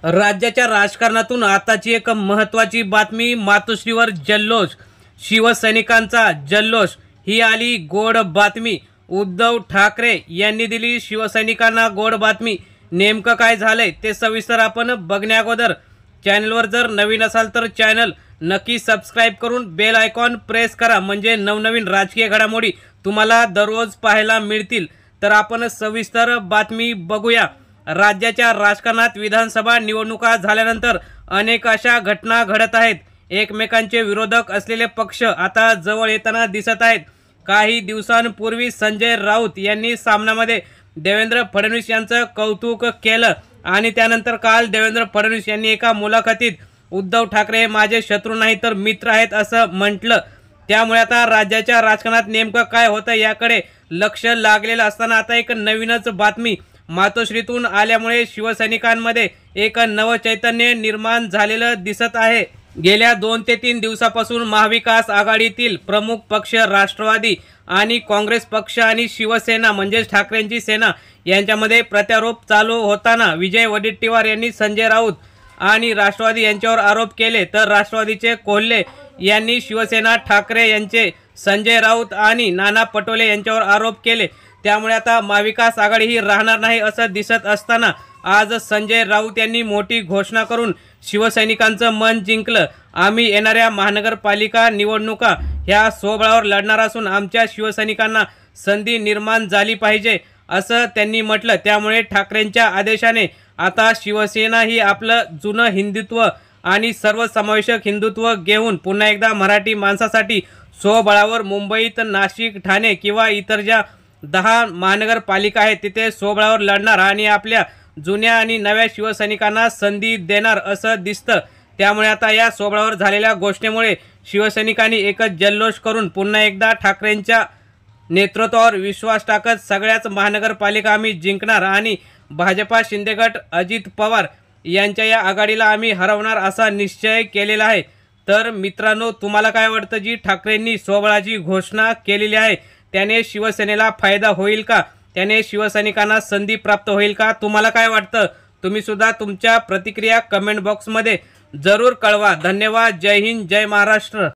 राज्याच्या राजकारणातून आताची एक महत्त्वाची बातमी, मातोश्रीवर जल्लोष, शिवसैनिकांचा जल्लोष। ही आली गोड बातमी, उद्धव ठाकरे यांनी दिली शिवसैनिकांना गोड बातमी। नेमकं काय झालंय ते सविस्तर आपण बघण्याअगोदर चॅनलवर जर नवीन असाल तर चॅनल नक्की सबस्क्राइब करून बेल आयकॉन प्रेस करा, म्हणजे नवनवीन राजकीय घडामोडी तुम्हाला दररोज पाहायला मिळतील। तर आपण सविस्तर बातमी बघूया। राज्याच्या राजकारणात विधानसभा निवडणुका झाल्यानंतर अनेक अशा घटना घडत आहेत। एकमेकांचे विरोधक असलेले पक्ष आता जवळ येताना दिसत आहेत। काही दिवसांपूर्वी संजय राऊत यांनी सामनामध्ये देवेंद्र फडणवीस यांचं कौतुक केलं आणि त्यानंतर काल देवेंद्र फडणवीस यांनी एका मुलाखतीत उद्धव ठाकरे हे माझे शत्रू नाही तर मित्र आहेत असं म्हटलं। त्यामुळे आता राज्याच्या राजकारणात नेमकं काय होतं याकडे लक्ष लागलेलं असताना आता एक नवीनच बातमी मातोश्रीतून आल्यामुळे शिवसैनिकांमध्ये एक नव चैतन्य निर्माण झालेलं दिसत आहे। गेल्या 2 ते 3 दिवसापासून महाविकास आघाडीतील प्रमुख पक्ष राष्ट्रवादी आणि काँग्रेस पक्ष आणि शिवसेना म्हणजे ठाकरेंची सेना यांच्यामध्ये प्रत्यारोप चालू होताना विजय वडेट्टीवार यांनी संजय राऊत आणि राष्ट्रवादी यांच्यावर आरोप केले, तर राष्ट्रवादीचे कोल्हे यांनी शिवसेना ठाकरे यांचे संजय राऊत आणि नाना पटोले यांच्यावर आरोप केले। त्यामुळे आता महाविकास आघाडी ही राहणार नाही असं दिसत असताना आज संजय राऊत यांनी मोठी घोषणा करून शिवसैनिकांचं मन जिंकलं। आम्ही येणाऱ्या महानगरपालिका निवडणुका ह्या स्वबळावर लढणार असून आमच्या शिवसैनिकांना संधी निर्माण झाली पाहिजे असं त्यांनी म्हटलं। त्यामुळे ठाकरेंच्या आदेशाने आता शिवसेना ही आपलं जुनं हिंदुत्व आणि सर्वसमावेशक हिंदुत्व घेऊन पुन्हा एकदा मराठी माणसासाठी स्वबळावर मुंबईत, नाशिक, ठाणे किंवा इतर ज्या 10 महानगरपालिका आहेत तिथे स्वबळावर लढणार आणि आपल्या जुन्या आणि नव्या शिवसैनिकांना संधी देणार असं दिसतं। त्यामुळे आता या स्वबळावर झालेल्या घोषणेमुळे शिवसैनिकांनी एकच जल्लोष करून पुन्हा एकदा ठाकरेंच्या नेतृत्वावर विश्वास टाकत सगळ्याच महानगरपालिका आम्ही जिंकणार आणि भाजपा, शिंदे गट, अजित पवार यांच्या या आघाडीला आम्ही हरवणार असा निश्चय केलेला आहे। तर मित्रांनो, तुम्हाला काय वाटतं, जी ठाकरेंनी स्वबळाची घोषणा केलेली आहे त्याने शिवसेनेला फायदा होईल का? त्याने शिवसैनिकांना संधी प्राप्त होईल का? तुम्हाला काय वाटतं? तुम्ही सुद्धा तुमच्या प्रतिक्रिया कमेंट बॉक्समध्ये जरूर कळवा। धन्यवाद। जय हिंद, जय महाराष्ट्र।